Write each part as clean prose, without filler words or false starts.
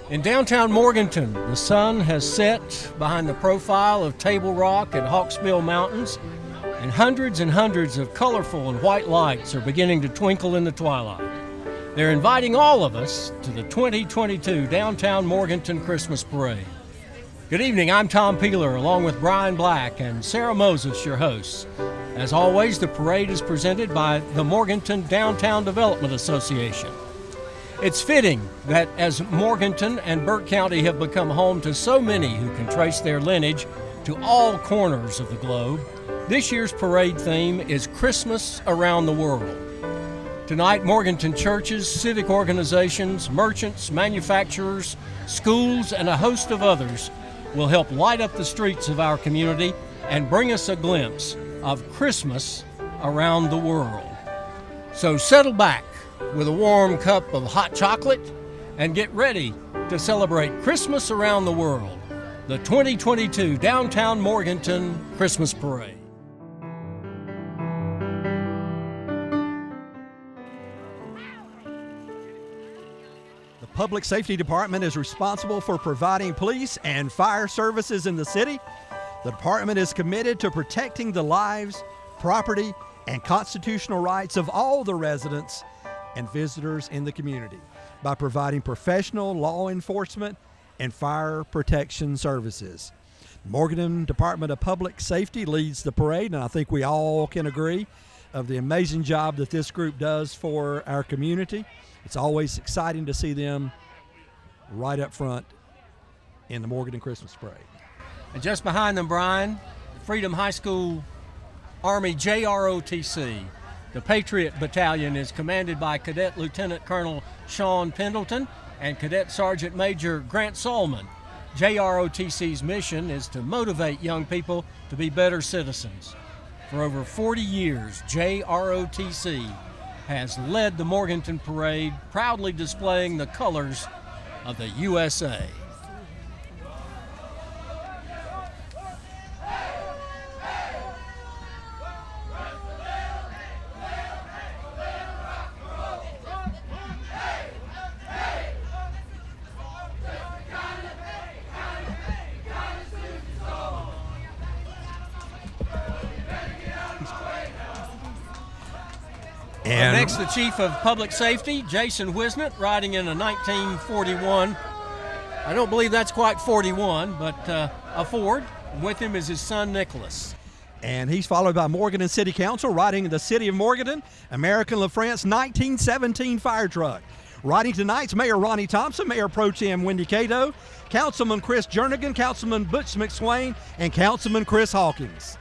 In downtown Morganton, the sun has set behind the profile of Table Rock and Hawksbill Mountains, and hundreds of colorful and white lights are beginning to twinkle in the twilight. They're inviting all of us to the 2022 Downtown Morganton Christmas Parade. Good evening, I'm Tom Peeler, along with Bryan Black and Sara Moses, your hosts. As always, the parade is presented by the Morganton Downtown Development Association. It's fitting that as Morganton and Burke County have become home to so many who can trace their lineage to all corners of the globe, this year's parade theme is Christmas Around the World. Tonight, Morganton churches, civic organizations, merchants, manufacturers, schools, and a host of others will help light up the streets of our community and bring us a glimpse of Christmas around the world. So settle back with a warm cup of hot chocolate and get ready to celebrate Christmas around the world, the 2022 Downtown Morganton Christmas Parade. The Public Safety Department is responsible for providing police and fire services in the city. The department is committed to protecting the lives, property, and constitutional rights of all the residents and visitors in the community by providing professional law enforcement and fire protection services. The Morganton Department of Public Safety leads the parade, and I think we all can agree of the amazing job that this group does for our community. It's always exciting to see them right up front in the Morganton Christmas Parade. And just behind them, Bryan, Freedom High School Army JROTC. The Patriot Battalion is commanded by Cadet Lieutenant Colonel Sean Pendleton and Cadet Sergeant Major Grant Solman. JROTC's mission is to motivate young people to be better citizens. For over 40 years, JROTC has led the Morganton Parade, proudly displaying the colors of the USA. And next, the Chief of Public Safety, Jason Wisnett, riding in a 1941. I don't believe that's quite 41, but a Ford. And with him is his son, Nicholas. And he's followed by Morganton City Council, riding in the City of Morganton, American LaFrance 1917 fire truck. Riding tonight's Mayor Ronnie Thompson, Mayor Pro Tem Wendy Cato, Councilman Chris Jernigan, Councilman Butch McSwain, and Councilman Chris Hawkins.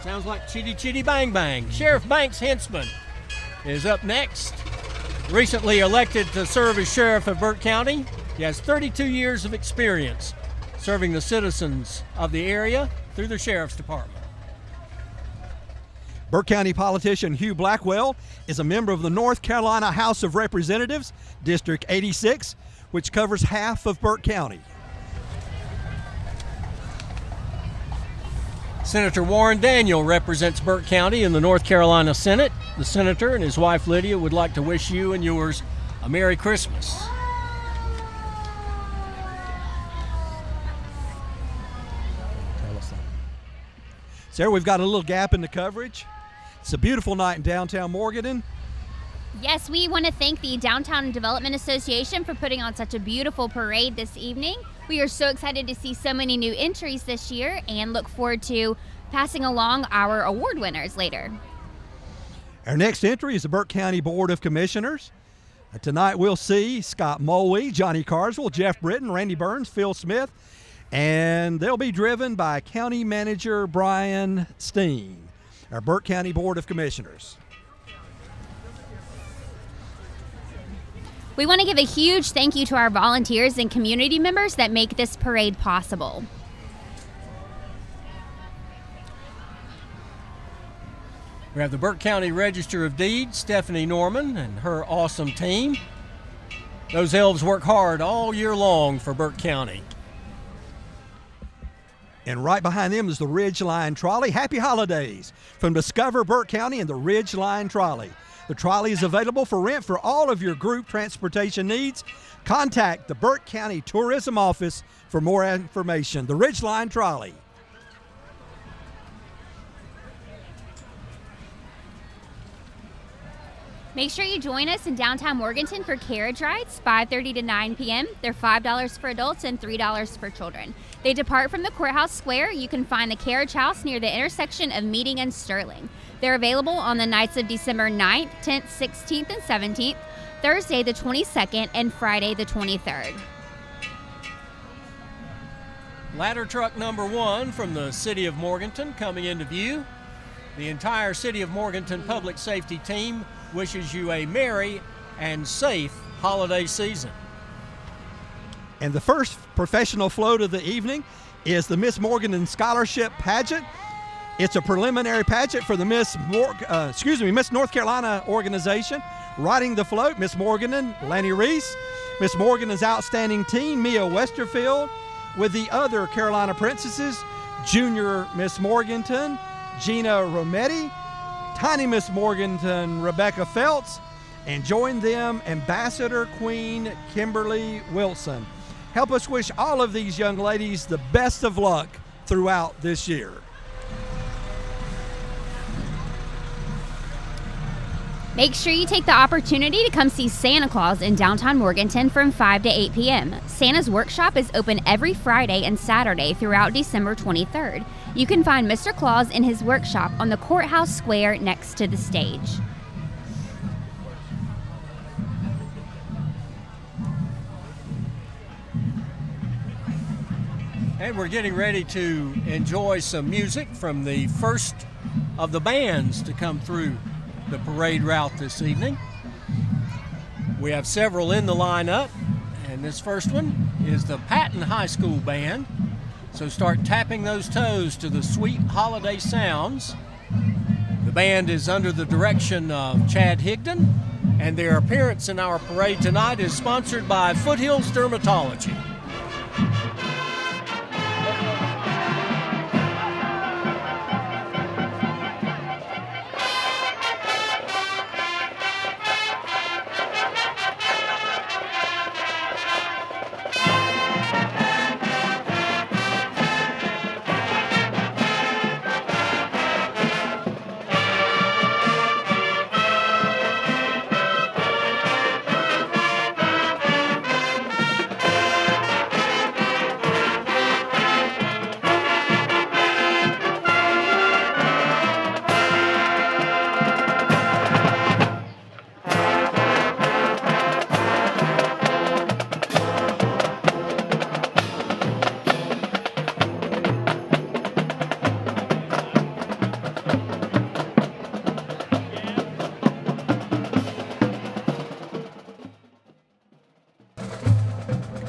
Sounds like chitty chitty bang bang. Sheriff Banks Hensman is up next. Recently elected to serve as sheriff of Burke County. He has 32 years of experience serving the citizens of the area through the sheriff's department. Burke County politician Hugh Blackwell is a member of the North Carolina House of Representatives, District 86, which covers half of Burke County. Senator Warren Daniel represents Burke County in the North Carolina Senate. The senator and his wife Lydia would like to wish you and yours a Merry Christmas. Sarah, we've got a little gap in the coverage. It's a beautiful night in downtown Morganton. Yes, we want to thank the Downtown Development Association for putting on such a beautiful parade this evening. We are so excited to see so many new entries this year and look forward to passing along our award winners later. Our next entry is the Burke County Board of Commissioners. Tonight we'll see Scott Mulwee, Johnny Carswell, Jeff Britton, Randy Burns, Phil Smith, and they'll be driven by County Manager Bryan Steen, our Burke County Board of Commissioners. We want to give a huge thank you to our volunteers and community members that make this parade possible. We have the Burke County Register of Deeds, Stephanie Norman, and her awesome team. Those elves work hard all year long for Burke County. And right behind them is the Ridgeline Trolley. Happy holidays from Discover Burke County and the Ridgeline Trolley. The trolley is available for rent for all of your group transportation needs. Contact the Burke County Tourism Office for more information. The Ridgeline Trolley. Make sure you join us in downtown Morganton for carriage rides, 5:30 to 9 p.m. They're $5 for adults and $3 for children. They depart from the Courthouse Square. You can find the carriage house near the intersection of Meeting and Sterling. They're available on the nights of December 9th, 10th, 16th, and 17th, Thursday the 22nd, and Friday the 23rd. Ladder truck number 1 from the city of Morganton coming into view. The entire city of Morganton public safety team wishes you a merry and safe holiday season. And the first professional float of the evening is the Miss Morganton Scholarship Pageant. It's a preliminary pageant for the Miss North Carolina organization. Riding the float, Miss Morganton, Lanny Reese. Miss Morganton's outstanding teen, Mia Westerfield, with the other Carolina princesses, Junior Miss Morganton, Gina Rometti, Tiny Miss Morganton, Rebecca Feltz, and join them, Ambassador Queen Kimberly Wilson. Help us wish all of these young ladies the best of luck throughout this year. Make sure you take the opportunity to come see Santa Claus in downtown Morganton from 5 to 8 p.m. Santa's Workshop is open every Friday and Saturday throughout December 23rd. You can find Mr. Claus in his workshop on the Courthouse Square next to the stage. And we're getting ready to enjoy some music from the first of the bands to come through the parade route this evening. We have several in the lineup, and this first one is the Patton High School Band. So start tapping those toes to the sweet holiday sounds. The band is under the direction of Chad Higdon, and their appearance in our parade tonight is sponsored by Foothills Dermatology.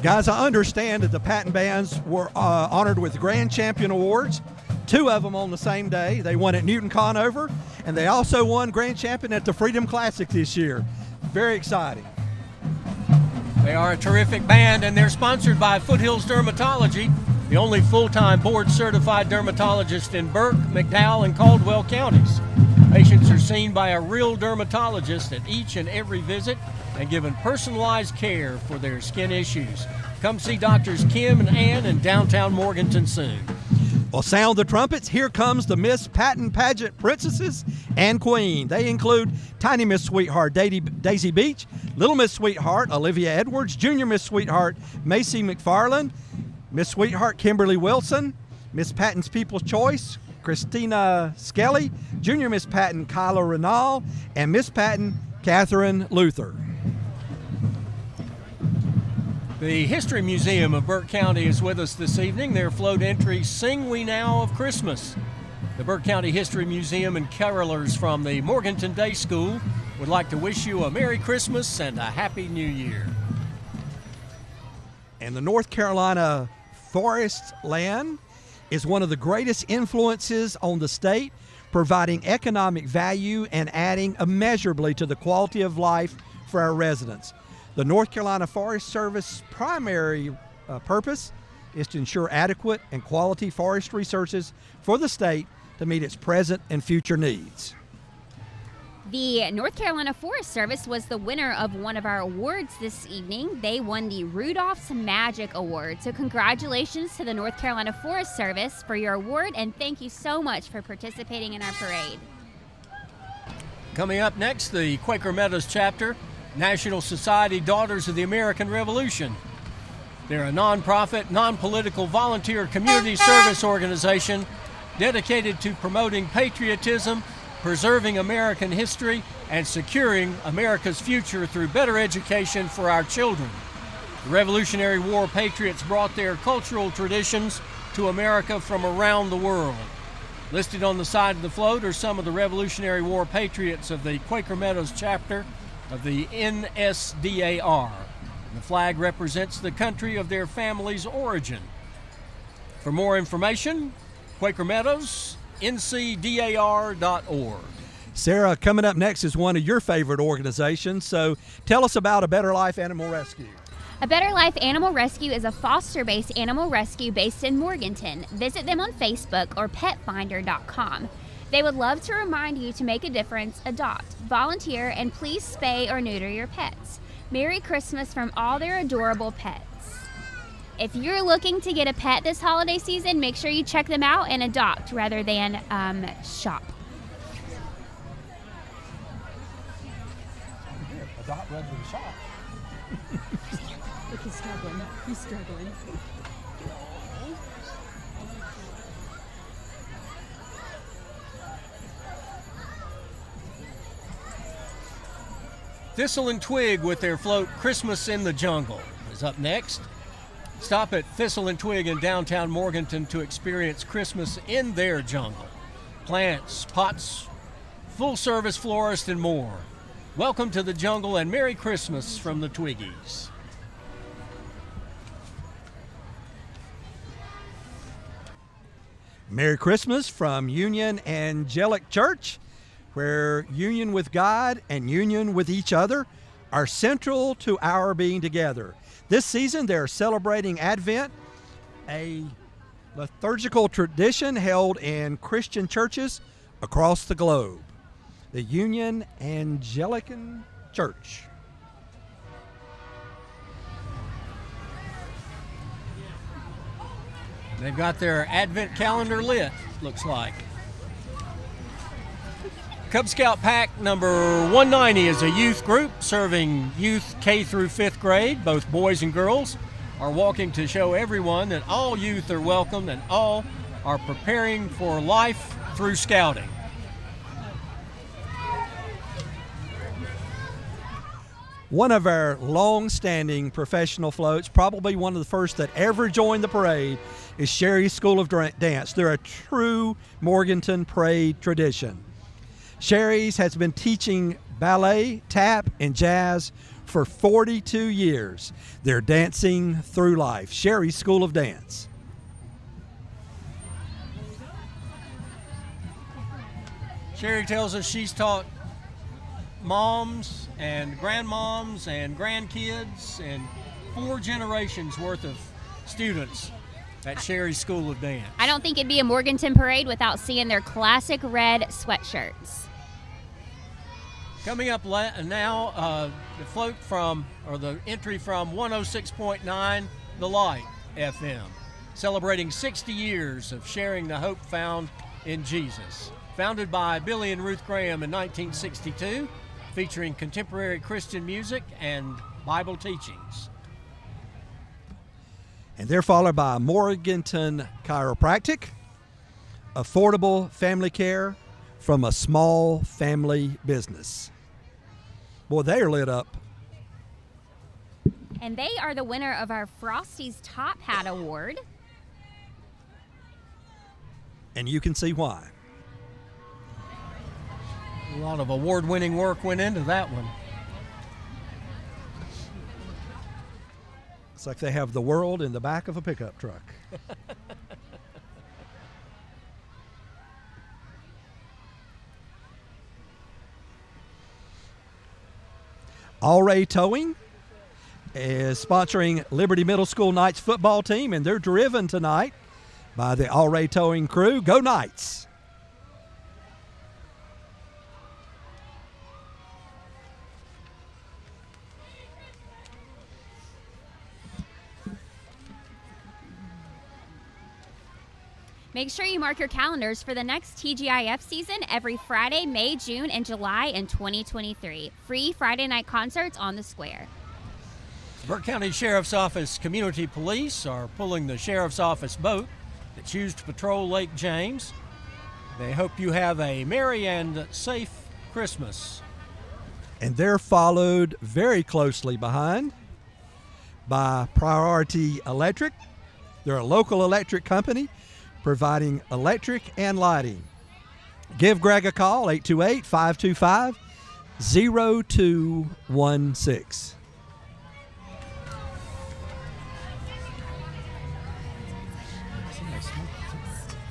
Guys, I understand that the Patton Bands were honored with Grand Champion Awards, 2 of them on the same day. They won at Newton Conover, and they also won Grand Champion at the Freedom Classic this year. Very exciting. They are a terrific band, and they're sponsored by Foothills Dermatology, the only full-time board-certified dermatologist in Burke, McDowell, and Caldwell counties. Patients are seen by a real dermatologist at each and every visit and given personalized care for their skin issues. Come see Doctors Kim and Ann in downtown Morganton soon. Well, sound the trumpets. Here comes the Miss Patton Pageant Princesses and Queen. They include Tiny Miss Sweetheart, Daisy Beach, Little Miss Sweetheart, Olivia Edwards, Junior Miss Sweetheart, Macy McFarland, Miss Sweetheart, Kimberly Wilson, Miss Patton's People's Choice, Christina Skelly, Junior Miss Patton, Kyla Renal, and Miss Patton, Catherine Luther. The History Museum of Burke County is with us this evening. Their float entry, Sing We Now of Christmas. The Burke County History Museum and carolers from the Morganton Day School would like to wish you a Merry Christmas and a Happy New Year. And the North Carolina forest land is one of the greatest influences on the state, providing economic value and adding immeasurably to the quality of life for our residents. The North Carolina Forest Service primary purpose is to ensure adequate and quality forest resources for the state to meet its present and future needs. The North Carolina Forest Service was the winner of one of our awards this evening. They won the Rudolph's Magic Award. So congratulations to the North Carolina Forest Service for your award, and thank you so much for participating in our parade. Coming up next, the Quaker Meadows chapter, National Society Daughters of the American Revolution. They're a nonprofit, non-political volunteer community service organization dedicated to promoting patriotism, preserving American history, and securing America's future through better education for our children. The Revolutionary War patriots brought their cultural traditions to America from around the world. Listed on the side of the float are some of the Revolutionary War patriots of the Quaker Meadows chapter of the NSDAR. The flag represents the country of their family's origin. For more information, Quaker Meadows, ncdar.org. Sara, coming up next is one of your favorite organizations, so tell us about A Better Life Animal Rescue. A Better Life Animal Rescue is a foster-based animal rescue based in Morganton. Visit them on Facebook or petfinder.com. They would love to remind you to make a difference, adopt, volunteer, and please spay or neuter your pets. Merry Christmas from all their adorable pets. If you're looking to get a pet this holiday season, make sure you check them out and adopt rather than shop. Adopt rather than shop. Look, he's struggling. He's struggling. Thistle and Twig with their float Christmas in the Jungle is up next. Stop at Thistle and Twig in downtown Morganton to experience Christmas in their jungle. Plants, pots, full-service florist, and more. Welcome to the jungle and Merry Christmas from the Twiggies. Merry Christmas from Union Angelic Church, where union with God and union with each other are central to our being together. This season, they're celebrating Advent, a liturgical tradition held in Christian churches across the globe. The Union Anglican Church. They've got their Advent calendar lit, looks like. Cub Scout Pack number 190 is a youth group serving youth K through 5th grade. Both boys and girls are walking to show everyone that all youth are welcome and all are preparing for life through scouting. One of our long-standing professional floats, probably one of the first that ever joined the parade, is Sherry's School of Dance. They're a true Morganton parade tradition. Sherry's has been teaching ballet, tap, and jazz for 42 years. They're dancing through life. Sherry's School of Dance. Sherry tells us she's taught moms and grandmoms and grandkids and 4 generations worth of students at Sherry's School of Dance. I don't think it'd be a Morganton parade without seeing their classic red sweatshirts. Coming up now, the float from, or the entry from 106.9 The Light FM, celebrating 60 years of sharing the hope found in Jesus. Founded by Billy and Ruth Graham in 1962, featuring contemporary Christian music and Bible teachings. And they're followed by Morganton Chiropractic, affordable family care from a small family business. Boy, they are lit up. And they are the winner of our Frosty's Top Hat Award. And you can see why. A lot of award-winning work went into that one. It's like they have the world in the back of a pickup truck. All-Ray Towing is sponsoring Liberty Middle School Knights football team, and they're driven tonight by the All-Ray Towing crew. Go Knights! Make sure you mark your calendars for the next TGIF season every Friday, May, June, and July in 2023. Free Friday night concerts on the square. Burke County Sheriff's Office Community Police are pulling the Sheriff's Office boat that's used to patrol Lake James. They hope you have a merry and safe Christmas. And they're followed very closely behind by Priority Electric. They're a local electric company providing electric and lighting. Give Greg a call, 828-525-0216.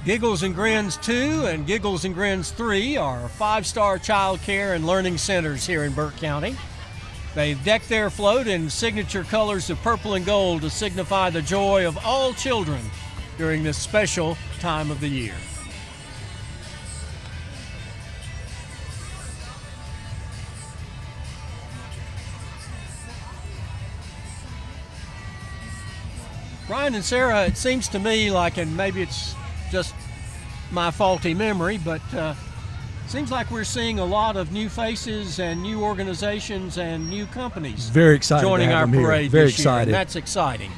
Giggles and Grins 2 and Giggles and Grins 3 are 5-star child care and learning centers here in Burke County. They've decked their float in signature colors of purple and gold to signify the joy of all children during this special time of the year. Bryan and Sara, it seems to me like, and maybe it's just my faulty memory, but seems like we're seeing a lot of new faces and new organizations and new companies Very excited joining to have our them here. parade Very this year, excited. and that's exciting.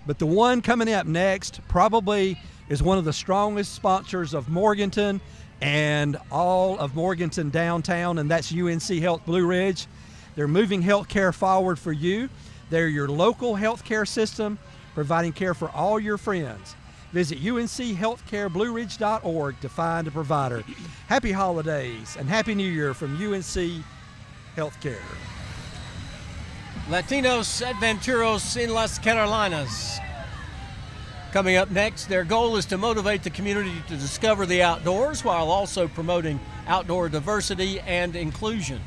But the one coming up next probably is one of the strongest sponsors of Morganton and all of Morganton downtown, and that's UNC Health Blue Ridge. They're moving health care forward for you. They're your local health care system, providing care for all your friends. Visit unchealthcareblueridge.org to find a provider. Happy holidays and Happy New Year from UNC Healthcare. Latinos Adventuros in Las Carolinas. Coming up next, their goal is to motivate the community to discover the outdoors while also promoting outdoor diversity and inclusion.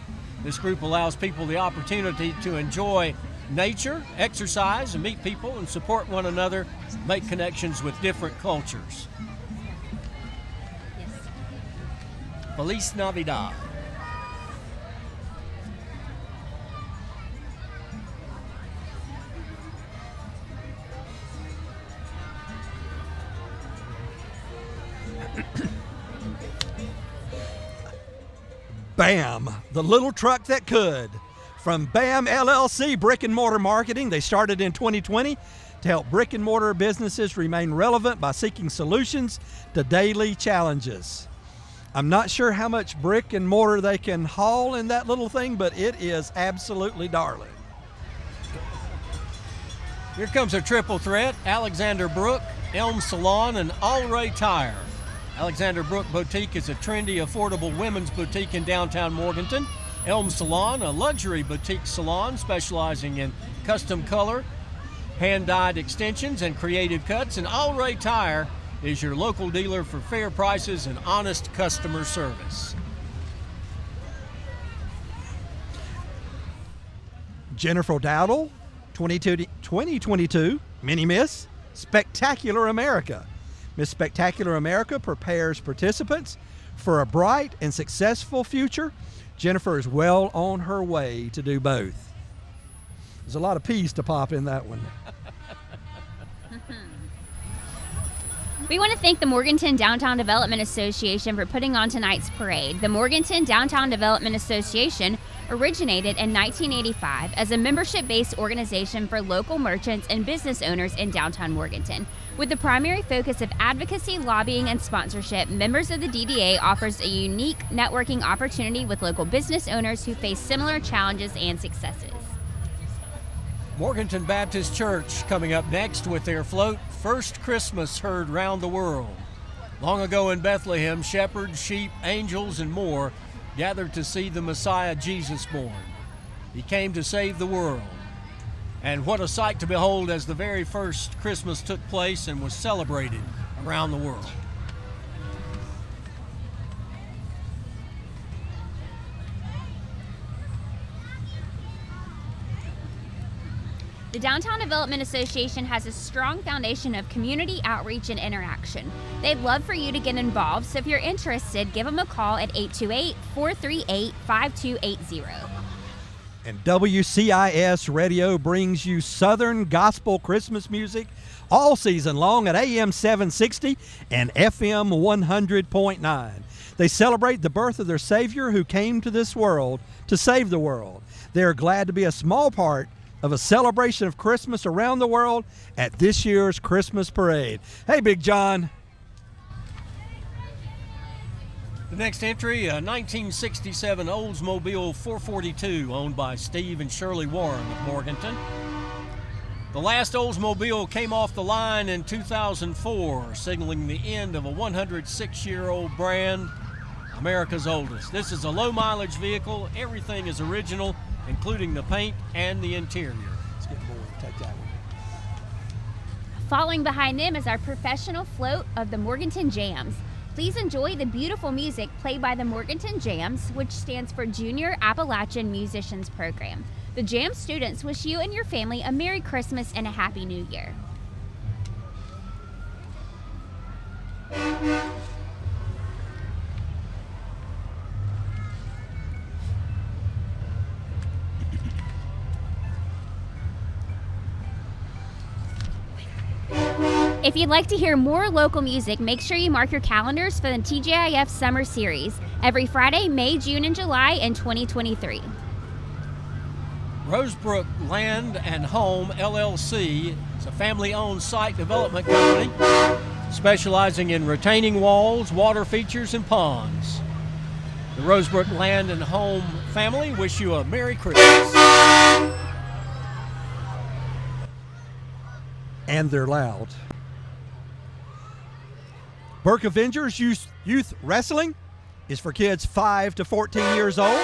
This group allows people the opportunity to enjoy nature, exercise, and meet people and support one another, make connections with different cultures. Feliz Navidad. BAM, the little truck that could. From BAM LLC Brick and Mortar Marketing, they started in 2020 to help brick and mortar businesses remain relevant by seeking solutions to daily challenges. I'm not sure how much brick and mortar they can haul in that little thing, but it is absolutely darling. Here comes a triple threat: Alexander Brook, Elm Salon, and All Ray Tire. Alexander Brook Boutique is a trendy, affordable women's boutique in downtown Morganton. Elm Salon, a luxury boutique salon specializing in custom color, hand-dyed extensions, and creative cuts. And All Ray Tire is your local dealer for fair prices and honest customer service. Jennifer Dowdle, 2022 Mini Miss Spectacular America. Miss Spectacular America prepares participants for a bright and successful future. Jennifer is well on her way to do both. There's a lot of P's to pop in that one. We want to thank the Morganton Downtown Development Association for putting on tonight's parade. The Morganton Downtown Development Association originated in 1985 as a membership-based organization for local merchants and business owners in downtown Morganton. With the primary focus of advocacy, lobbying, and sponsorship, members of the DDA offers a unique networking opportunity with local business owners who face similar challenges and successes. Morganton Baptist Church coming up next with their float, First Christmas Heard Round the World. Long ago in Bethlehem, shepherds, sheep, angels, and more gathered to see the Messiah Jesus born. He came to save the world. And what a sight to behold as the very first Christmas took place and was celebrated around the world. The Downtown Development Association has a strong foundation of community outreach and interaction. They'd love for you to get involved, so if you're interested, give them a call at 828-438-5280. And WCIS Radio brings you Southern Gospel Christmas music all season long at AM 760 and FM 100.9. They celebrate the birth of their Savior who came to this world to save the world. They are glad to be a small part of a celebration of Christmas around the world at this year's Christmas parade. Hey, Big John. The next entry, a 1967 Oldsmobile 442 owned by Steve and Shirley Warren of Morganton. The last Oldsmobile came off the line in 2004, signaling the end of a 106-year-old brand, America's oldest. This is a low-mileage vehicle. Everything is original, including the paint and the interior. Let's get bored. Take that one. Following behind them is our professional float of the Morganton Jams. Please enjoy the beautiful music played by the Morganton Jams, which stands for Junior Appalachian Musicians Program. The Jam students wish you and your family a Merry Christmas and a Happy New Year. If you'd like to hear more local music, make sure you mark your calendars for the TJIF Summer Series every Friday, May, June, and July in 2023. Rosebrook Land and Home LLC is a family-owned site development company specializing in retaining walls, water features, and ponds. The Rosebrook Land and Home family wish you a Merry Christmas. And they're loud. Burke Avengers Youth Wrestling is for kids 5 to 14 years old.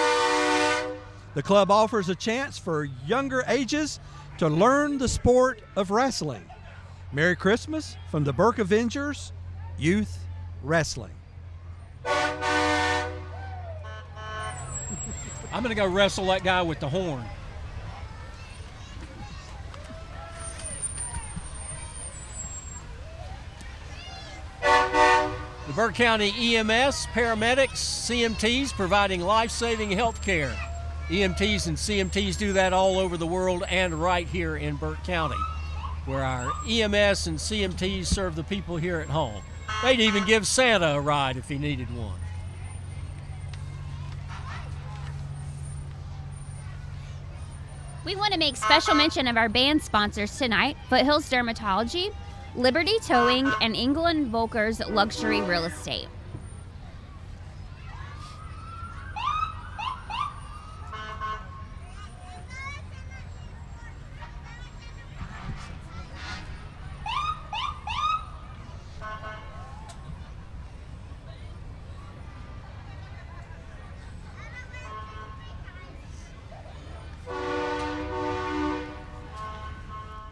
The club offers a chance for younger ages to learn the sport of wrestling. Merry Christmas from the Burke Avengers Youth Wrestling. I'm going to go wrestle that guy with the horn. The Burke County EMS, paramedics, CMTs providing life-saving health care. EMTs and CMTs do that all over the world and right here in Burke County, where our EMS and CMTs serve the people here at home. They'd even give Santa a ride if he needed one. We want to make special mention of our band sponsors tonight, Foothills Dermatology, Liberty Towing, and England Volker's Luxury Real Estate.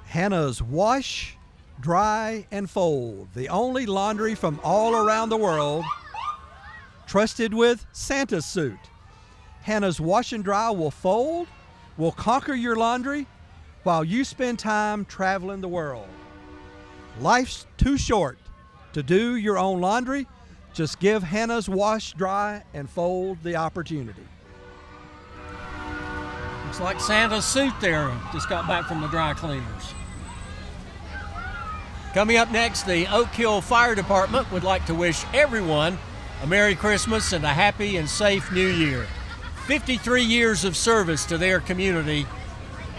Hannah's Wash, Dry, and Fold, the only laundry from all around the world, trusted with Santa's suit. Hannah's Wash and Dry will fold, will conquer your laundry while you spend time traveling the world. Life's too short to do your own laundry. Just give Hannah's Wash, Dry, and Fold the opportunity. Looks like Santa's suit there. Just got back from the dry cleaners. Coming up next, the Oak Hill Fire Department would like to wish everyone a Merry Christmas and a happy and safe New Year. 53 years of service to their community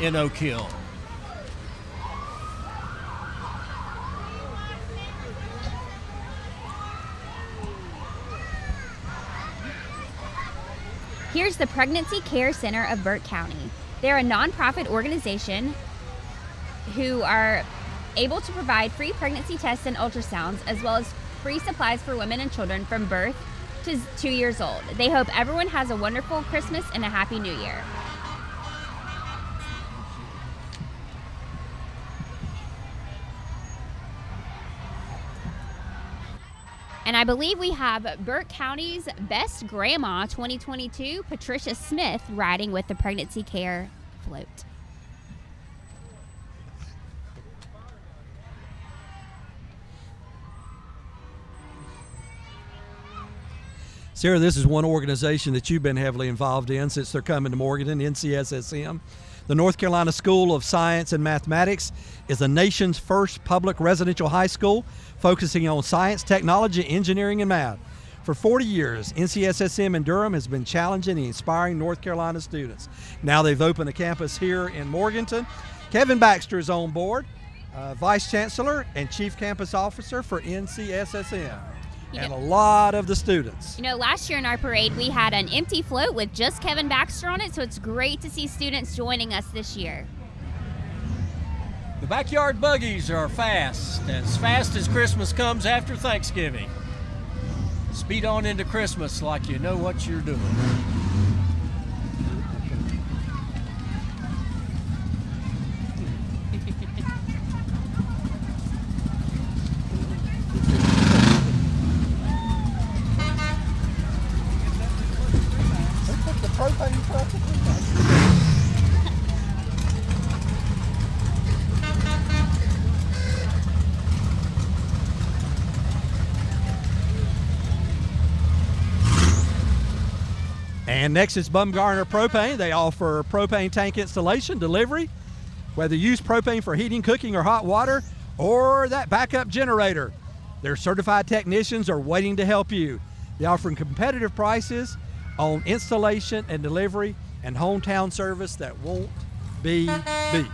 in Oak Hill. Here's the Pregnancy Care Center of Burke County. They're a nonprofit organization who are able to provide free pregnancy tests and ultrasounds, as well as free supplies for women and children from birth to 2 years old. They hope everyone has a wonderful Christmas and a Happy New Year. And I believe we have Burke County's Best Grandma 2022, Patricia Smith, riding with the Pregnancy Care Float. Sara, this is one organization that you've been heavily involved in since they're coming to Morganton, NCSSM. The North Carolina School of Science and Mathematics is the nation's first public residential high school focusing on science, technology, engineering, and math. For 40 years, NCSSM in Durham has been challenging and inspiring North Carolina students. Now they've opened a campus here in Morganton. Kevin Baxter is on board, Vice Chancellor and Chief Campus Officer for NCSSM. And a lot of the students. You know, last year in our parade, we had an empty float with just Kevin Baxter on it, so it's great to see students joining us this year. The backyard buggies are fast as Christmas comes after Thanksgiving. Speed on into Christmas like you know what you're doing. And next is Bumgarner Propane. They offer propane tank installation, delivery, whether you use propane for heating, cooking, or hot water, or that backup generator. Their certified technicians are waiting to help you. They're offering competitive prices on installation and delivery and hometown service that won't be beat.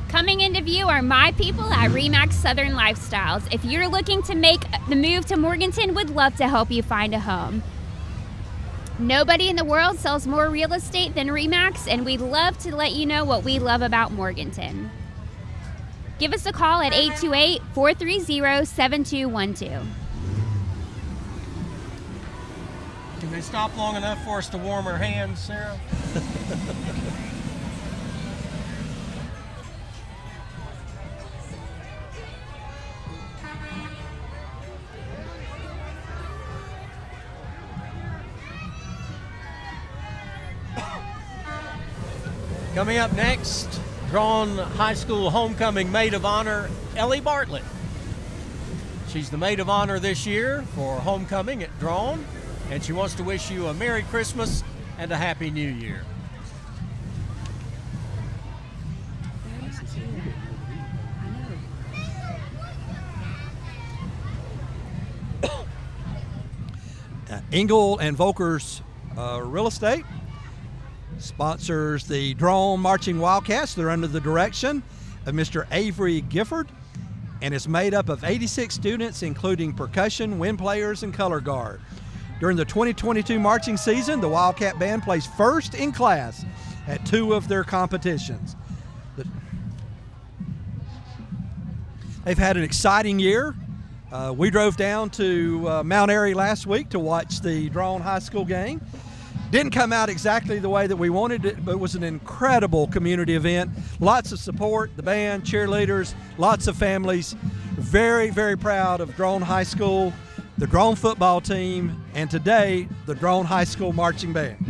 Coming into view are my people at RE/MAX Southern Lifestyles. If you're looking to make the move to Morganton, we'd love to help you find a home. Nobody in the world sells more real estate than RE/MAX, and we'd love to let you know what we love about Morganton. Give us a call at 828-430-7212. Can they stop long enough for us to warm our hands, Sara? Coming up next, Drawn High School Homecoming Maid of Honor, Ellie Bartlett. She's the Maid of Honor this year for Homecoming at Drawn, and she wants to wish you a Merry Christmas and a Happy New Year. Engel and Volker's Real Estate sponsors the Drone Marching Wildcats. They're under the direction of Mr. Avery Gifford, and it's made up of 86 students, including percussion, wind players, and color guard. During the 2022 marching season, the Wildcat Band placed first in class at 2 of their competitions. They've had an exciting year. We drove down to Mount Airy last week to watch the Drone High School game. Didn't come out exactly the way that we wanted it, but it was an incredible community event. Lots of support, the band, cheerleaders, lots of families. Very, very proud of Drone High School, the Drone football team, and today, the Drone High School marching band.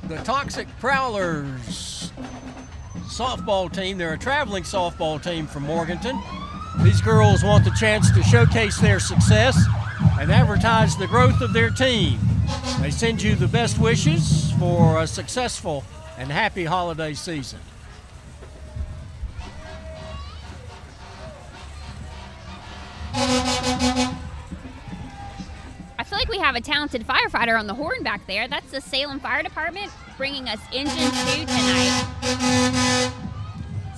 The Toxic Prowlers softball team, they're a traveling softball team from Morganton. These girls want the chance to showcase their success and advertise the growth of their team. They send you the best wishes for a successful and happy holiday season. I feel like we have a talented firefighter on the horn back there. That's the Salem Fire Department bringing us Engine 2 tonight.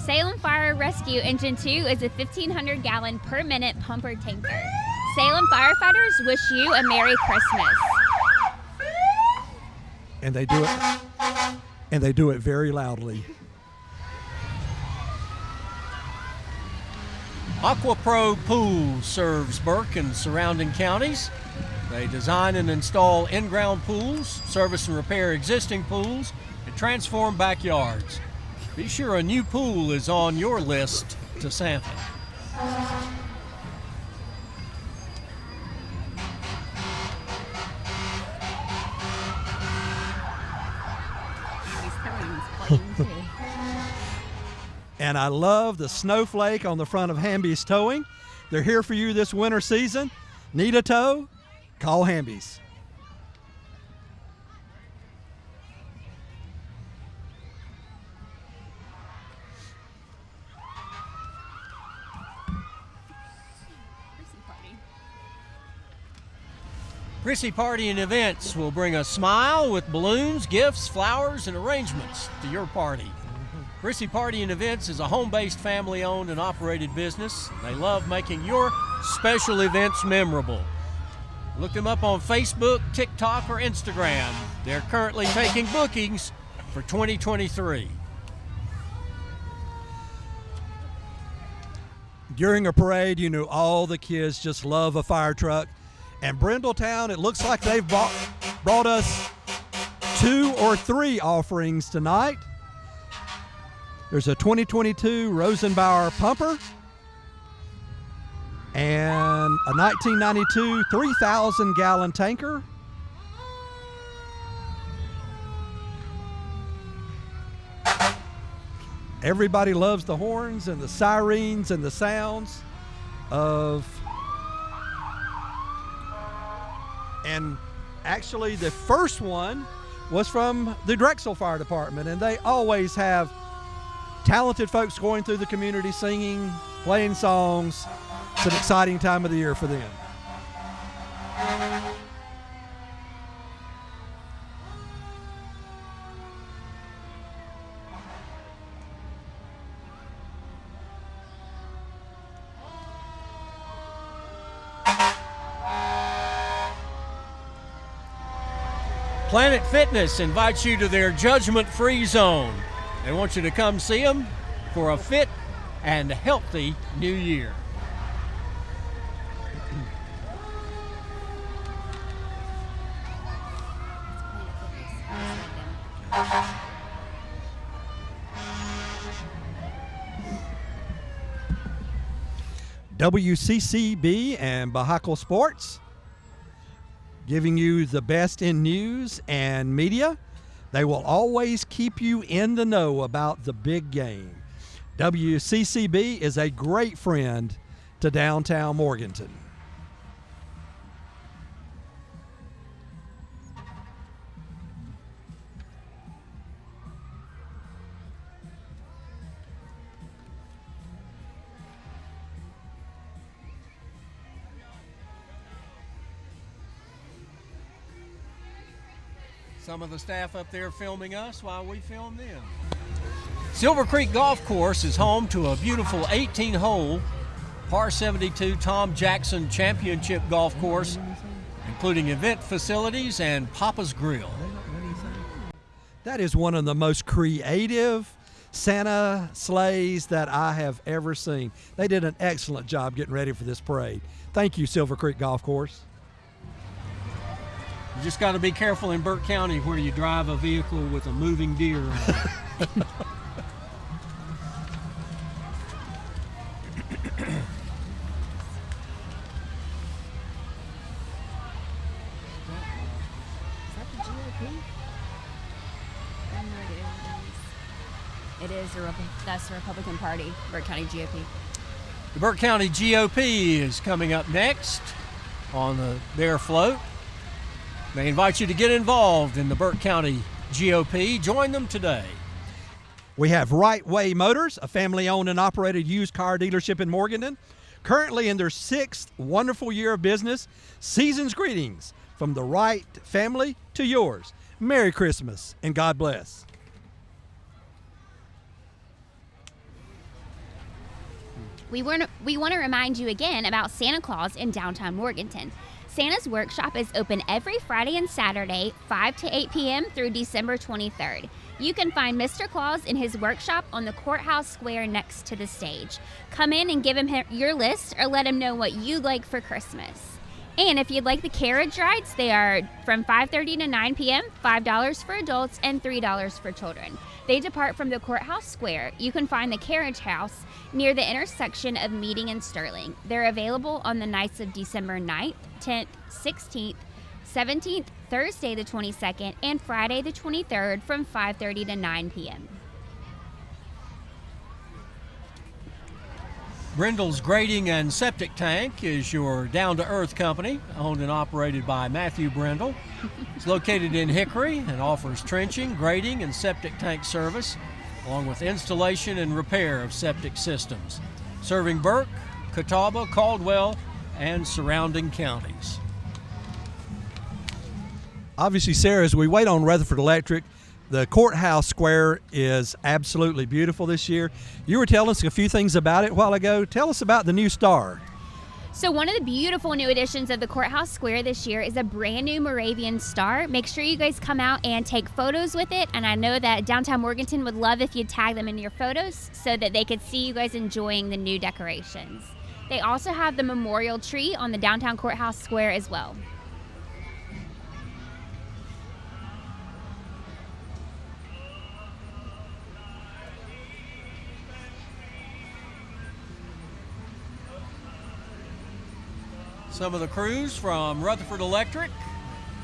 Salem Fire Rescue Engine 2 is a 1,500-gallon per minute pumper tanker. Salem firefighters wish you a Merry Christmas. And they do it very loudly. AquaPro Pool serves Burke and surrounding counties. They design and install in-ground pools, service and repair existing pools, and transform backyards. Be sure a new pool is on your list to sample. And I love the snowflake on the front of Hamby's Towing. They're here for you this winter season. Need a tow? Call Hamby's. Prissy Party and Events will bring a smile with balloons, gifts, flowers, and arrangements to your party. Prissy Party and Events is a home-based, family-owned and operated business. They love making your special events memorable. Look them up on Facebook, TikTok, or Instagram. They're currently taking bookings for 2023. During a parade, you know all the kids just love a fire truck. And Brindletown, it looks like they've brought us 2 or 3 offerings tonight. There's a 2022 Rosenbauer pumper and a 1992 3,000-gallon tanker. Everybody loves the horns and the sirens and the sounds of... And actually, the first one was from the Drexel Fire Department, and they always have talented folks going through the community singing, playing songs. It's an exciting time of the year for them. Planet Fitness invites you to their judgment-free zone. They want you to come see them for a fit and healthy new year. WCCB and Bahakel Sports, giving you the best in news and media. They will always keep you in the know about the big game. WCCB is a great friend to downtown Morganton. Some of the staff up there filming us while we film them. Silver Creek Golf Course is home to a beautiful 18-hole par 72 Tom Jackson Championship golf course, including event facilities and Papa's Grill. That is one of the most creative Santa sleighs that I have ever seen. They did an excellent job getting ready for this parade. Thank you, Silver Creek Golf Course. You just got to be careful in Burke County where you drive a vehicle with a moving deer on it. It is. That's the Republican Party, Burke County GOP. The Burke County GOP is coming up next on their float. They invite you to get involved in the Burke County GOP. Join them today. We have Right Way Motors, a family-owned and operated used car dealership in Morganton. Currently in their 6th wonderful year of business. Season's greetings from the Wright family to yours. Merry Christmas and God bless. We want to remind you again about Santa Claus in downtown Morganton. Santa's Workshop is open every Friday and Saturday, 5 to 8 p.m. through December 23rd. You can find Mr. Claus in his workshop on the courthouse square next to the stage. Come in and give him your list or let him know what you'd like for Christmas. And if you'd like the carriage rides, they are from 5:30 to 9 p.m., $5 for adults and $3 for children. They depart from the courthouse square. You can find the carriage house near the intersection of Meeting and Sterling. They're available on the nights of December 9th, 10th, 16th, 17th, Thursday the 22nd, and Friday the 23rd from 5:30 to 9 p.m. Brindle's Grading and Septic Tank is your down-to-earth company, owned and operated by Matthew Brindle. It's located in Hickory and offers trenching, grading, and septic tank service, along with installation and repair of septic systems, serving Burke, Catawba, Caldwell, and surrounding counties. Obviously, Sara, as we wait on Rutherford Electric, the courthouse square is absolutely beautiful this year. You were telling us a few things about it a while ago. Tell us about the new star. So one of the beautiful new additions of the courthouse square this year is a brand new Moravian star. Make sure you guys come out and take photos with it. And I know that downtown Morganton would love if you'd tag them in your photos so that they could see you guys enjoying the new decorations. They also have the memorial tree on the downtown courthouse square as well. Some of the crews from Rutherford Electric,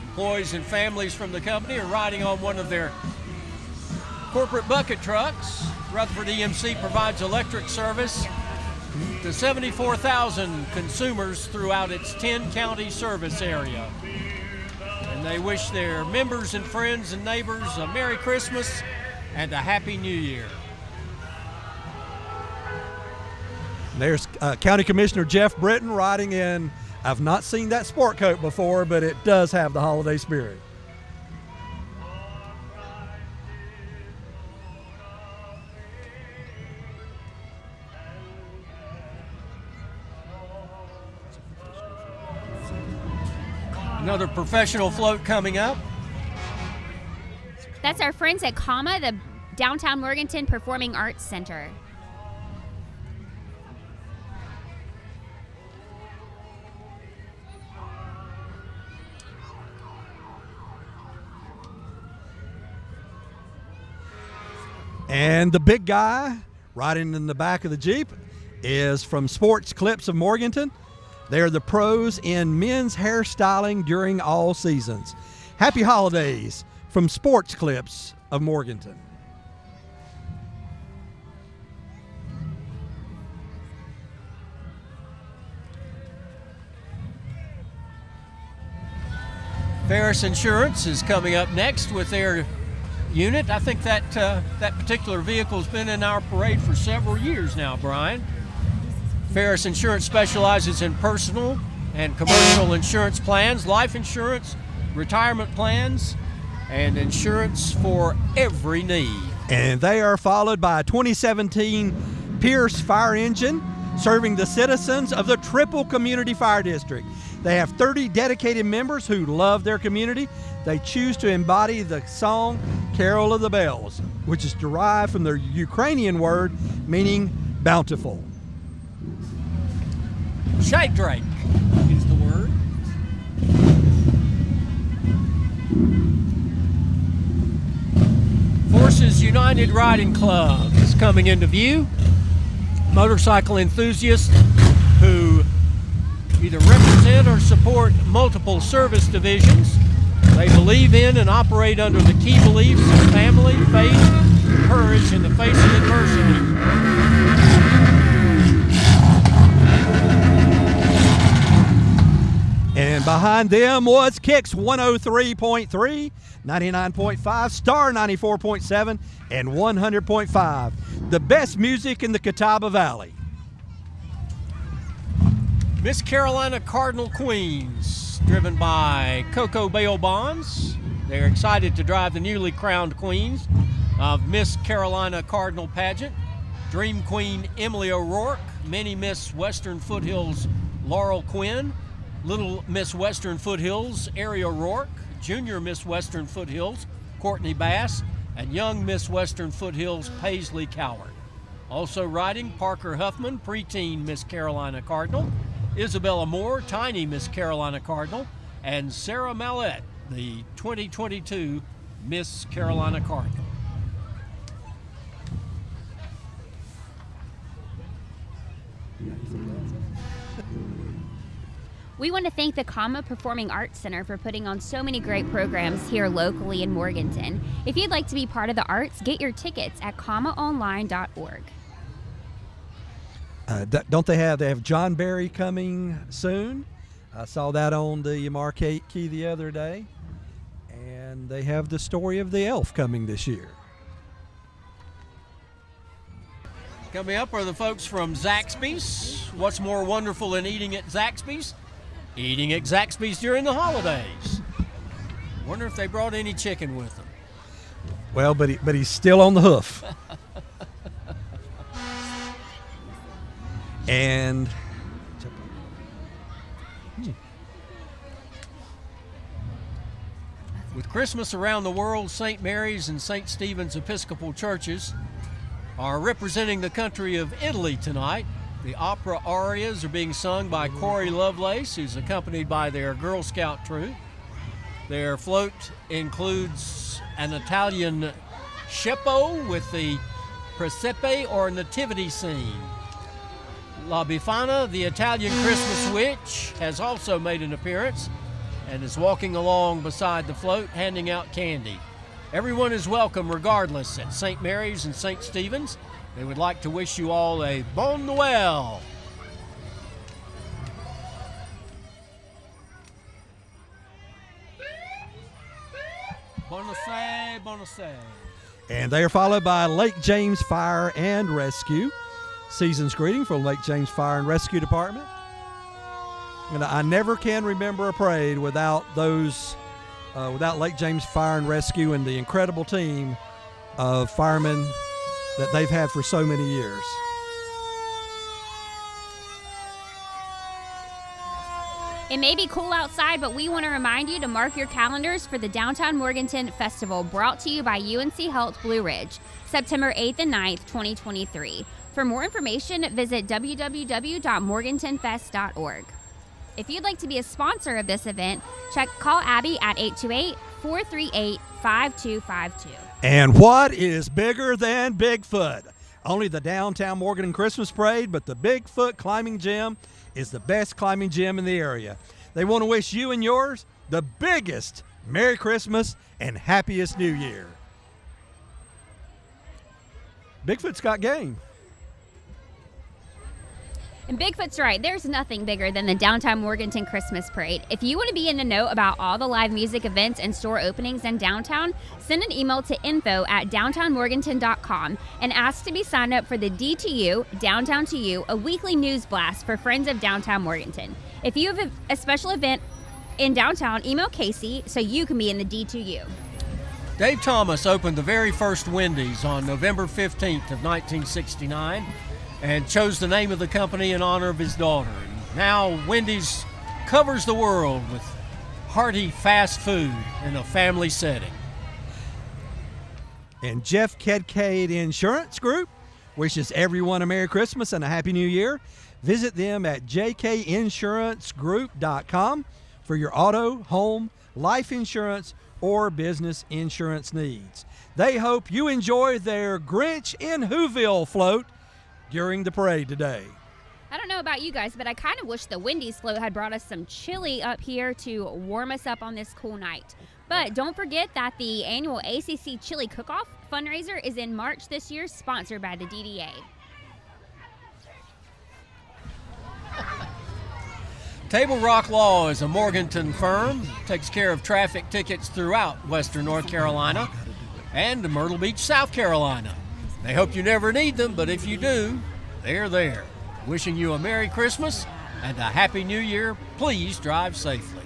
employees and families from the company, are riding on one of their corporate bucket trucks. Rutherford EMC provides electric service to 74,000 consumers throughout its 10-county service area. And they wish their members and friends and neighbors a Merry Christmas and a Happy New Year. There's County Commissioner Jeff Britton riding in. I've not seen that sport coat before, but it does have the holiday spirit. Another professional float coming up. That's our friends at CAMA, the Downtown Morganton Performing Arts Center. And the big guy riding in the back of the Jeep is from Sports Clips of Morganton. They're the pros in men's hairstyling during all seasons. Happy holidays from Sports Clips of Morganton. Ferris Insurance is coming up next with their unit. I think that that particular vehicle's been in our parade for several years now, Bryan. Ferris Insurance specializes in personal and commercial insurance plans, life insurance, retirement plans, and insurance for every need. And they are followed by a 2017 Pierce fire engine serving the citizens of the Triple Community Fire District. They have 30 dedicated members who love their community. They choose to embody the song Carol of the Bells, which is derived from the Ukrainian word meaning bountiful. Shadrake is the word. Forces United Riding Club is coming into view. Motorcycle enthusiasts who either represent or support multiple service divisions. They believe in and operate under the key beliefs of family, faith, courage in the face of adversity. And behind them was Kicks 103.3, 99.5, Star 94.7, and 100.5. The best music in the Catawba Valley. Miss Carolina Cardinal Queens, driven by Coco Bale Bonds. They're excited to drive the newly crowned queens of Miss Carolina Cardinal Pageant. Dream Queen Emily O'Rourke, Mini Miss Western Foothills Laurel Quinn, Little Miss Western Foothills, Aria Rourke, Junior Miss Western Foothills, Courtney Bass, and Young Miss Western Foothills, Paisley Coward. Also riding, Parker Huffman, preteen Miss Carolina Cardinal, Isabella Moore, tiny Miss Carolina Cardinal, and Sara Mallette, the 2022 Miss Carolina Cardinal. We want to thank the Comma Performing Arts Center for putting on so many great programs here locally in Morganton. If you'd like to be part of the arts, get your tickets at commaonline.org. Don't they have John Barry coming soon? I saw that on the marquee the other day. And they have the story of the elf coming this year. Coming up are the folks from Zaxby's. What's more wonderful than eating at Zaxby's? Eating at Zaxby's during the holidays. Wonder if they brought any chicken with them. Well, but he's still on the hoof. And with Christmas around the world, St. Mary's and St. Stephen's Episcopal churches are representing the country of Italy tonight. The opera arias are being sung by Corey Lovelace, who's accompanied by their Girl Scout troop. Their float includes an Italian Scheppo with the Presepe or Nativity scene. La Befana, the Italian Christmas witch, has also made an appearance and is walking along beside the float, handing out candy. Everyone is welcome regardless at St. Mary's and St. Stephen's. They would like to wish you all a Bon Noël. Bonne année. And they are followed by Lake James Fire and Rescue. Season's greeting from Lake James Fire and Rescue Department. And I never can remember a parade without Lake James Fire and Rescue and the incredible team of firemen that they've had for so many years. It may be cool outside, but we want to remind you to mark your calendars for the Downtown Morganton Festival, brought to you by UNC Health Blue Ridge, September 8th and 9th, 2023. For more information, visit www.morgantonfest.org. If you'd like to be a sponsor of this event, call Abby at 828-438-5252. And what is bigger than Bigfoot? Only the Downtown Morganton Christmas Parade, but the Bigfoot Climbing Gym is the best climbing gym in the area. They want to wish you and yours the biggest Merry Christmas and happiest New Year. Bigfoot's got game. And Bigfoot's right. There's nothing bigger than the Downtown Morganton Christmas Parade. If you want to be in the know about all the live music events and store openings in downtown, send an email to info@downtownmorganton.com and ask to be signed up for the DTU, Downtown to You, a weekly news blast for Friends of Downtown Morganton. If you have a special event in downtown, email Casey so you can be in the D2U. Dave Thomas opened the very first Wendy's on November 15th of 1969 and chose the name of the company in honor of his daughter. And now Wendy's covers the world with hearty fast food in a family setting. And Jeff Kedcade Insurance Group wishes everyone a Merry Christmas and a Happy New Year. Visit them at jkinsurancegroup.com for your auto, home, life insurance, or business insurance needs. They hope you enjoy their Grinch in Whoville float during the parade today. I don't know about you guys, but I kind of wish the Wendy's float had brought us some chili up here to warm us up on this cool night. But don't forget that the annual ACC Chili Cook-Off fundraiser is in March this year, sponsored by the DDA. Table Rock Law is a Morganton firm, takes care of traffic tickets throughout Western North Carolina and Myrtle Beach, South Carolina. They hope you never need them, but if you do, they're there. Wishing you a Merry Christmas and a Happy New Year. Please drive safely.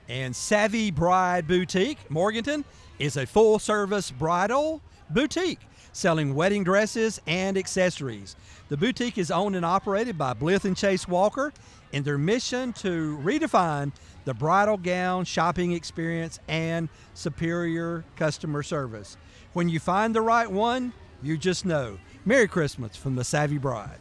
And Savvy Bride Boutique, Morganton, is a full-service bridal boutique. selling wedding dresses and accessories. The boutique is owned and operated by Blith and Chase Walker, in their mission to redefine the bridal gown shopping experience and superior customer service. When you find the right one, you just know. Merry Christmas from the Savvy Bride.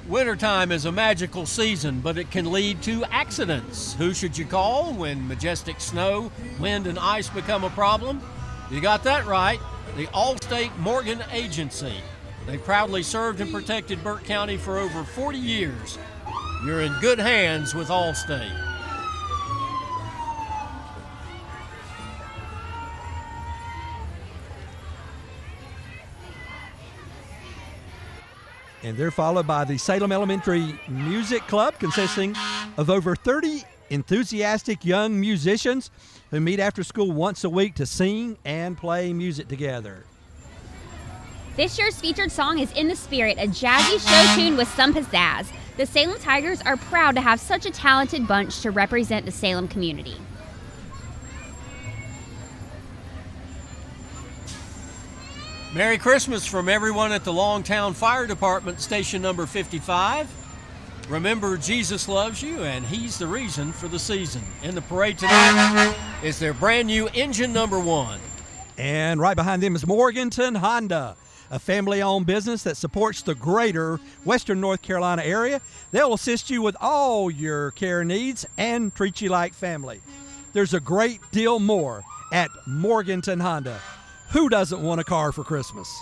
Wintertime is a magical season, but it can lead to accidents. Who should you call when majestic snow, wind, and ice become a problem? You got that right, the All-State Morgan Agency. They proudly served and protected Burke County for over 40 years. You're in good hands with All-State. And they're followed by the Salem Elementary Music Club, consisting of over 30 enthusiastic young musicians who meet after school once a week to sing and play music together. This year's featured song is In the Spirit, a jazzy show tune with some pizzazz. The Salem Tigers are proud to have such a talented bunch to represent the Salem community. Merry Christmas from everyone at the Longtown Fire Department, station number 55. Remember, Jesus loves you, and he's the reason for the season. In the parade tonight is their brand new engine number 1. And right behind them is Morganton Honda, a family-owned business that supports the greater Western North Carolina area. They'll assist you with all your care needs and treat you like family. There's a great deal more at Morganton Honda. Who doesn't want a car for Christmas?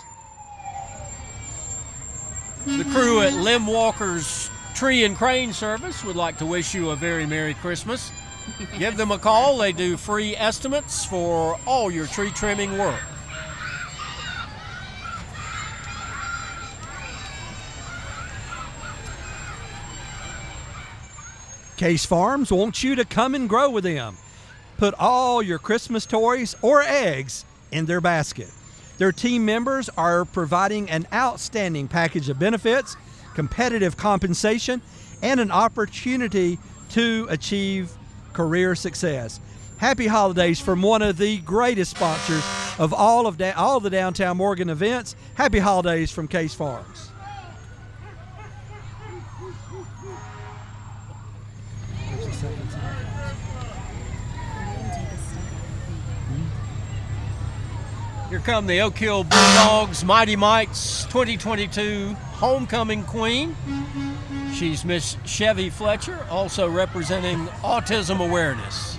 The crew at Lim Walker's Tree and Crane Service would like to wish you a very Merry Christmas. Give them a call. They do free estimates for all your tree trimming work. Case Farms wants you to come and grow with them. Put all your Christmas toys or eggs in their basket. Their team members are providing an outstanding package of benefits, competitive compensation, and an opportunity to achieve career success. Happy holidays from one of the greatest sponsors of all the downtown Morgan events. Happy holidays from Case Farms. Here come the Oak Hill Bulldogs, Mighty Mites 2022 Homecoming Queen. She's Miss Chevy Fletcher, also representing autism awareness.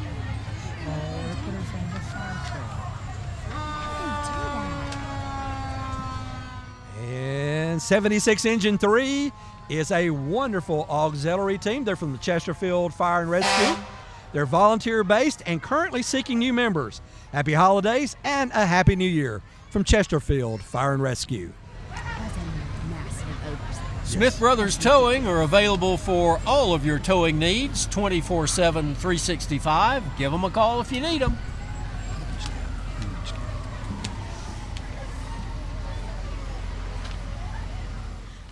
And 76 Engine 3 is a wonderful auxiliary team. They're from the Chesterfield Fire and Rescue. They're volunteer-based and currently seeking new members. Happy holidays and a happy new year from Chesterfield Fire and Rescue. Smith Brothers Towing are available for all of your towing needs 24/7, 365. Give them a call if you need them.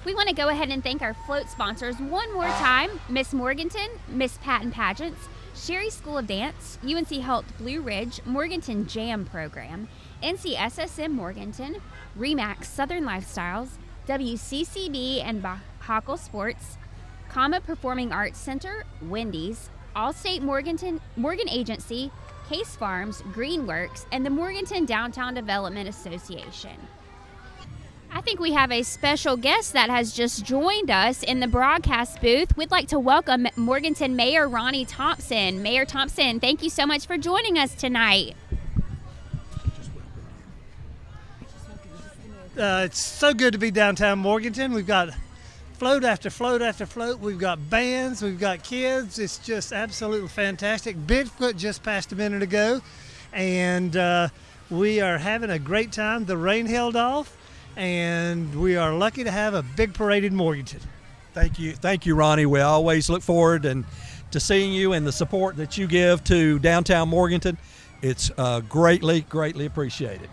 We want to go ahead and thank our float sponsors one more time: Miss Morganton, Miss Patton Pageants, Sherry School of Dance, UNC Health Blue Ridge, Morganton Jam Program, NCSSM Morganton, REMAX Southern Lifestyles, WCCB and Hockle Sports, Comma Performing Arts Center, Wendy's, Allstate Morgan Agency, Case Farms, Greenworks, and the Morganton Downtown Development Association. I think we have a special guest that has just joined us in the broadcast booth. We'd like to welcome Morganton Mayor Ronnie Thompson. Mayor Thompson, thank you so much for joining us tonight. It's so good to be downtown Morganton. We've got float after float after float. We've got bands, we've got kids. It's just absolutely fantastic. Bigfoot just passed a minute ago, and we are having a great time. The rain held off, and we are lucky to have a big parade in Morganton. Thank you, Ronnie. We always look forward to seeing you and the support that you give to downtown Morganton. It's greatly appreciated.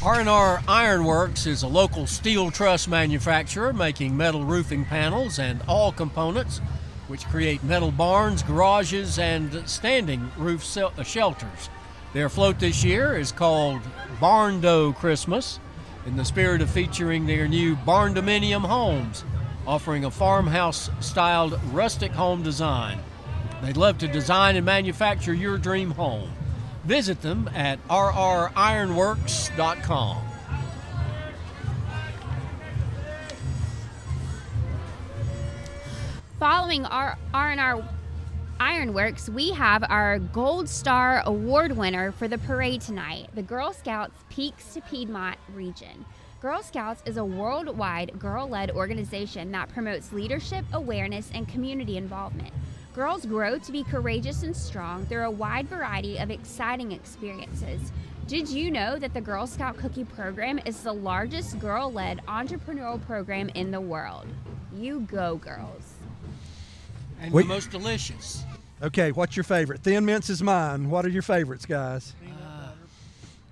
R&R Ironworks is a local steel truss manufacturer making metal roofing panels and all components which create metal barns, garages, and standing roof shelters. Their float this year is called Barn Dough Christmas, in the spirit of featuring their new barn-dominium homes, offering a farmhouse-styled rustic home design. They'd love to design and manufacture your dream home. Visit them at rrironworks.com. Following our R&R Ironworks, we have our Gold Star Award winner for the parade tonight, the Girl Scouts Peaks to Piedmont region. Girl Scouts is a worldwide girl-led organization that promotes leadership, awareness, and community involvement. Girls grow to be courageous and strong through a wide variety of exciting experiences. Did you know that the Girl Scout Cookie Program is the largest girl-led entrepreneurial program in the world? You go, girls. And the most delicious. Okay, what's your favorite? Thin Mints is mine. What are your favorites, guys?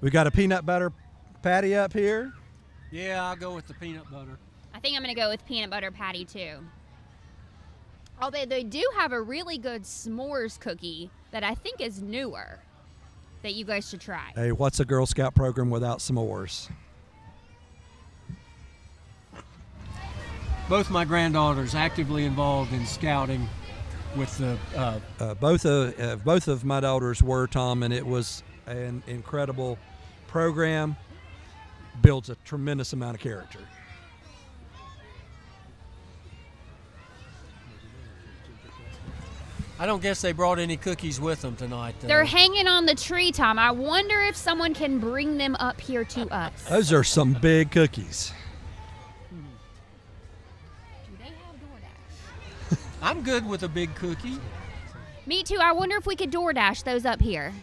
We got a peanut butter patty up here. Yeah, I'll go with the peanut butter. I think I'm going to go with peanut butter patty, too. Although they do have a really good s'mores cookie that I think is newer that you guys should try. Hey, what's a Girl Scout program without s'mores? Both my granddaughters actively involved in scouting with the both of my daughters were, Tom, and it was an incredible program. Builds a tremendous amount of character. I don't guess they brought any cookies with them tonight, though. They're hanging on the tree, Tom. I wonder if someone can bring them up here to us. Those are some big cookies. I'm good with a big cookie. Me too. I wonder if we could DoorDash those up here.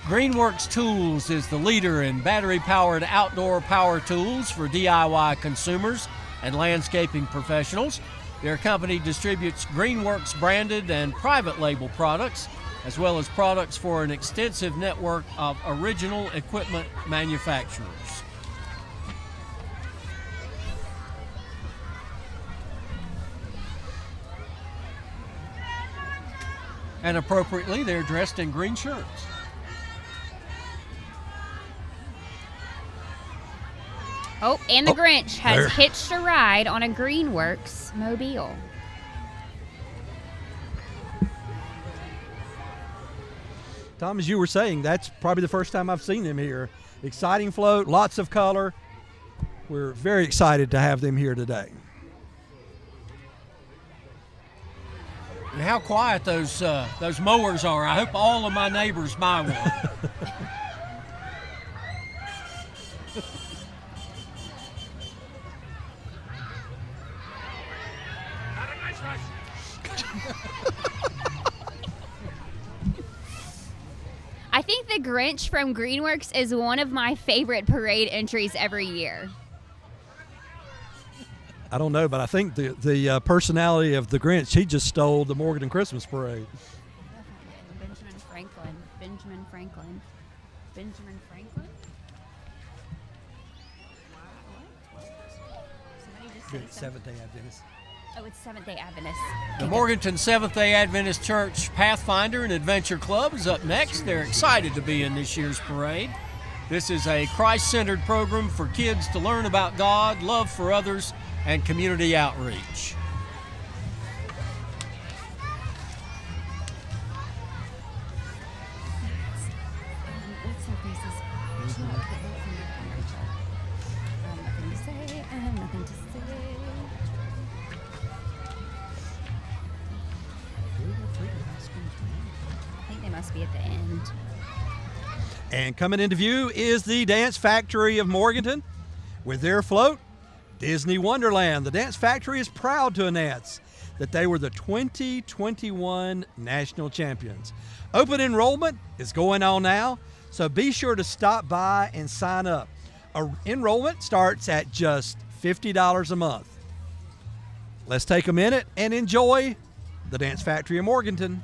Greenworks Tools is the leader in battery-powered outdoor power tools for DIY consumers and landscaping professionals. Their company distributes Greenworks branded and private label products, as well as products for an extensive network of original equipment manufacturers. And appropriately, they're dressed in green shirts. Oh, and the Grinch has hitched a ride on a Greenworks mobile. Tom, as you were saying, that's probably the first time I've seen them here. Exciting float, lots of color. We're very excited to have them here today. And how quiet those mowers are. I hope all of my neighbors buy one. I think the Grinch from Greenworks is one of my favorite parade entries every year. I don't know, but I think the personality of the Grinch, he just stole the Morganton Christmas parade. Benjamin Franklin. Good Seventh-day Adventist. Oh, it's Seventh-day Adventist. The Morganton Seventh-day Adventist Church Pathfinder and Adventure Club is up next. They're excited to be in this year's parade. This is a Christ-centered program for kids to learn about God, love for others, and community outreach. What's her face's? Nothing to say. I have nothing to say. I think they must be at the end. And coming into view is the Dance Factory of Morganton. With their float, Disney Wonderland. The Dance Factory is proud to announce that they were the 2021 national champions. Open enrollment is going on now, so be sure to stop by and sign up. Enrollment starts at just $50 a month. Let's take a minute and enjoy the Dance Factory of Morganton.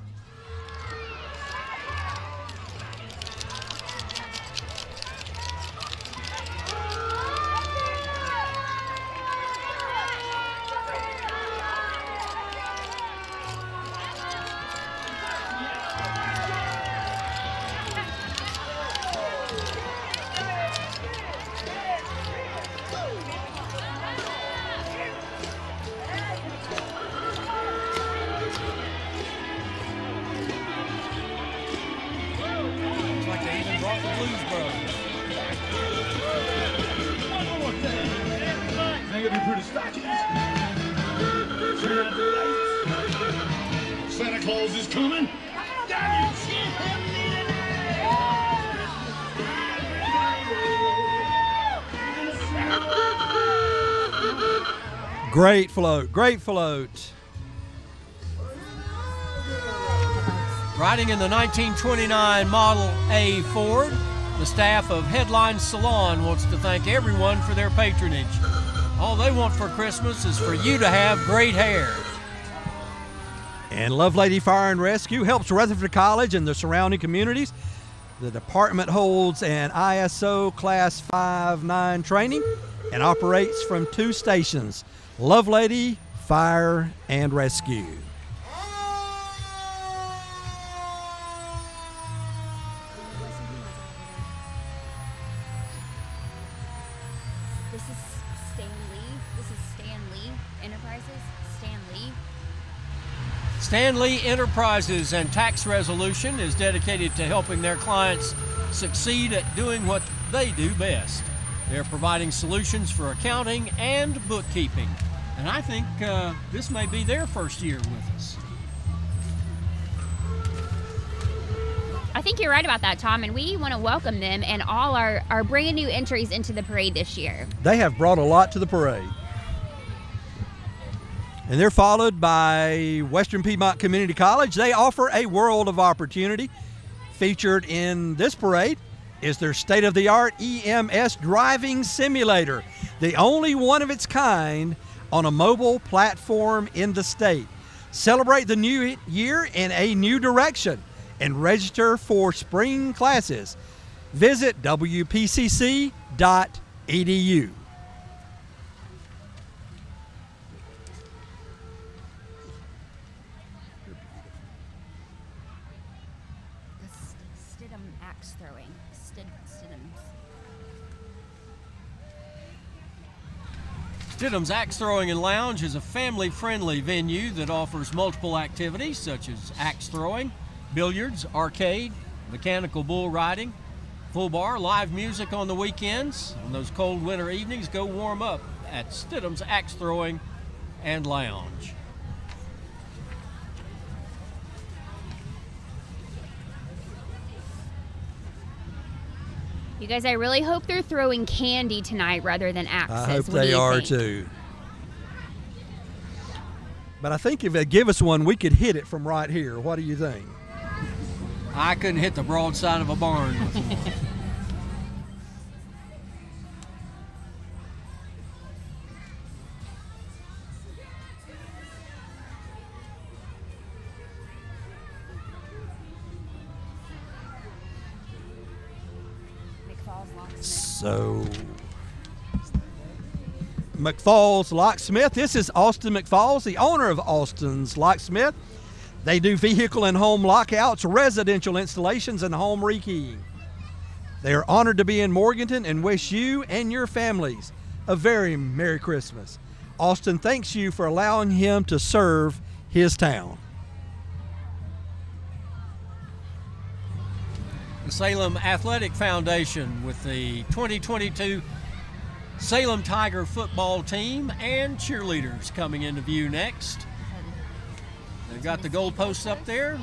knows it's coming. Great float, great float. Riding in the 1929 Model A Ford, the staff of Headline Salon wants to thank everyone for their patronage. All they want for Christmas is for you to have great hair. And Lovelady Fire and Rescue helps Rutherford College and the surrounding communities. The department holds an ISO Class 5-9 training and operates from 2 stations, Lovelady Fire and Rescue. This is Stan Lee. This is Stan Lee Enterprises. Stan Lee. Stanley Enterprises and Tax Resolution is dedicated to helping their clients succeed at doing what they do best. They're providing solutions for accounting and bookkeeping. And I think this may be their first year with us. I think you're right about that, Tom, and we want to welcome them and all our brand new entries into the parade this year. They have brought a lot to the parade. And they're followed by Western Piedmont Community College. They offer a world of opportunity. Featured in this parade is their state-of-the-art EMS driving simulator, the only one of its kind on a mobile platform in the state. Celebrate the new year in a new direction and register for spring classes. Visit wpcc.edu. Stidham axe throwing. Stidham's. Stidham's Axe Throwing and Lounge is a family-friendly venue that offers multiple activities such as axe throwing, billiards, arcade, mechanical bull riding, full bar, live music on the weekends. On those cold winter evenings, go warm up at Stidham's Axe Throwing and Lounge. You guys, I really hope they're throwing candy tonight rather than axes. I hope What do they you are think? too. But I think if they give us one, we could hit it from right here. What do you think? I couldn't hit the broadside of a barn with one. So, McFall's Locksmith. This is Austin McFall's, the owner of Austin's Locksmith. They do vehicle and home lockouts, residential installations, and home rekeying. They are honored to be in Morganton and wish you and your families a very Merry Christmas. Austin thanks you for allowing him to serve his town. The Salem Athletic Foundation with the 2022 Salem Tiger football team and cheerleaders coming into view next. They've got the goalposts up there.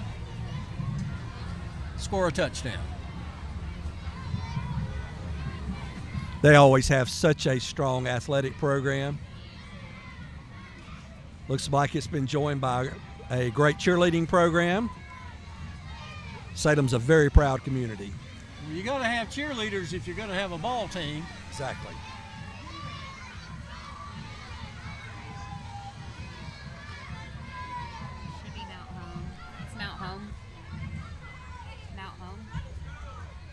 Score a touchdown. They always have such a strong athletic program. Looks like it's been joined by a great cheerleading program. Salem's a very proud community. Well, you got to have cheerleaders if you're going to have a ball team. Exactly. Should be Mount Home. It's Mount Home. Mount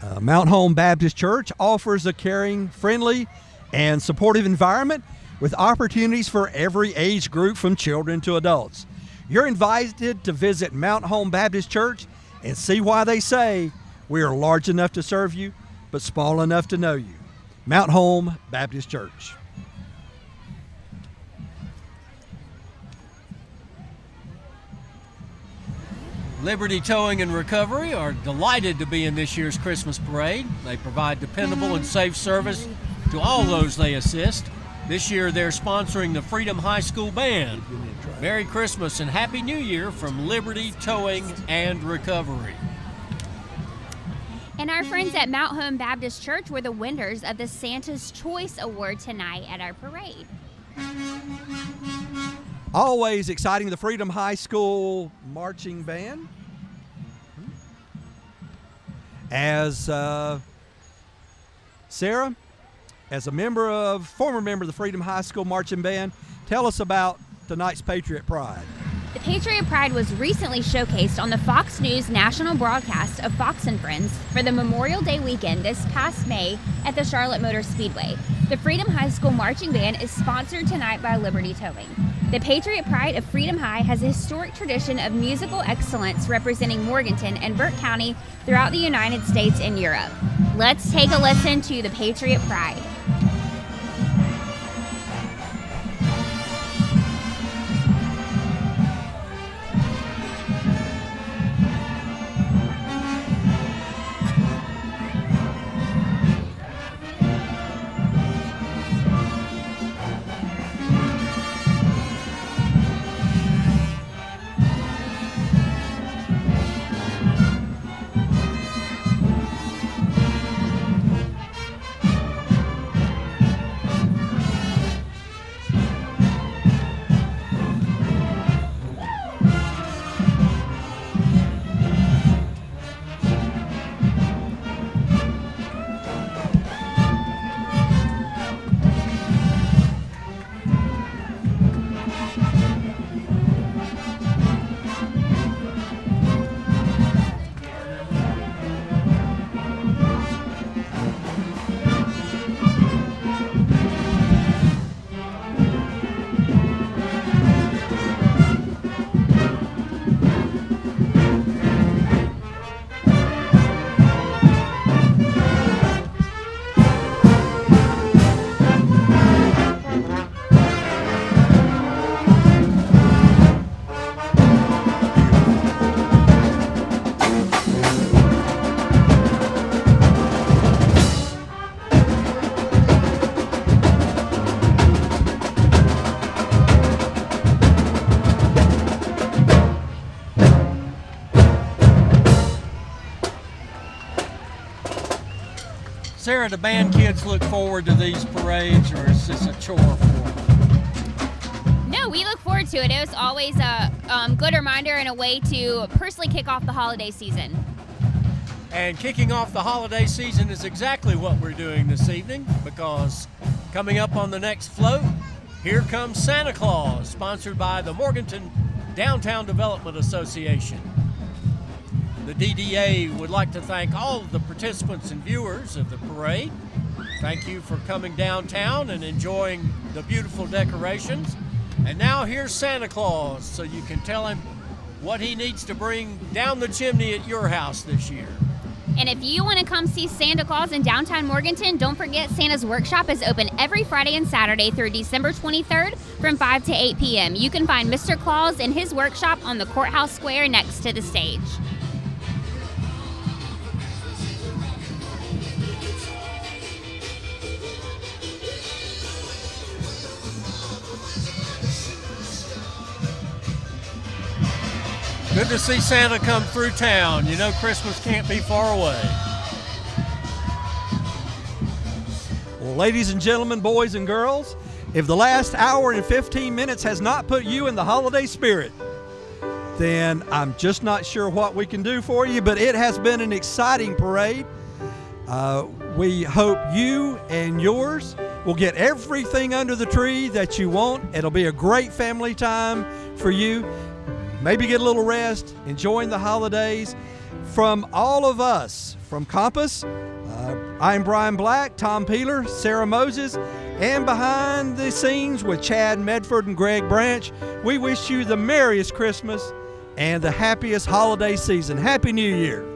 Home. Mount Home Baptist Church offers a caring, friendly, and supportive environment with opportunities for every age group from children to adults. You're invited to visit Mount Home Baptist Church and see why they say we are large enough to serve you, but small enough to know you. Mount Home Baptist Church. Liberty Towing and Recovery are delighted to be in this year's Christmas parade. They provide dependable and safe service to all those they assist. This year they're sponsoring the Freedom High School Band. Merry Christmas and Happy New Year from Liberty Towing and Recovery. And our friends at Mount Home Baptist Church were the winners of the Santa's Choice Award tonight at our parade. Always exciting, the Freedom High School Marching Band. As Sara, as a former member of the Freedom High School Marching Band, tell us about tonight's Patriot Pride. The Patriot Pride was recently showcased on the Fox News national broadcast of Fox and Friends for the Memorial Day weekend this past May at the Charlotte Motor Speedway. The Freedom High School Marching Band is sponsored tonight by Liberty Towing. The Patriot Pride of Freedom High has a historic tradition of musical excellence representing Morganton and Burke County throughout the United States and Europe. Let's take a listen to the Patriot Pride. Sara, the band kids look forward to these parades, or is this a chore for them? No, we look forward to it. It was always a good reminder and a way to personally kick off the holiday season. And kicking off the holiday season is exactly what we're doing this evening, because coming up on the next float, here comes Santa Claus, sponsored by the Morganton Downtown Development Association. The DDA would like to thank all of the participants and viewers of the parade. Thank you for coming downtown and enjoying the beautiful decorations. And now here's Santa Claus, so you can tell him what he needs to bring down the chimney at your house this year. And if you want to come see Santa Claus in downtown Morganton, don't forget Santa's Workshop is open every Friday and Saturday through December 23rd from 5 to 8 p.m. You can find Mr. Claus in his workshop on the courthouse square next to the stage. Good to see Santa come through town. You know Christmas can't be far away. Well, ladies and gentlemen, boys and girls, if the last hour and 15 minutes has not put you in the holiday spirit, then I'm just not sure what we can do for you, but it has been an exciting parade. We hope you and yours will get everything under the tree that you want. It'll be a great family time for you. Maybe get a little rest, enjoying the holidays. From all of us, from Compass, I'm Bryan Black, Tom Peeler, Sara Moses, and behind the scenes with Chad Medford and Greg Branch, we wish you the merriest Christmas and the happiest holiday season. Happy New Year.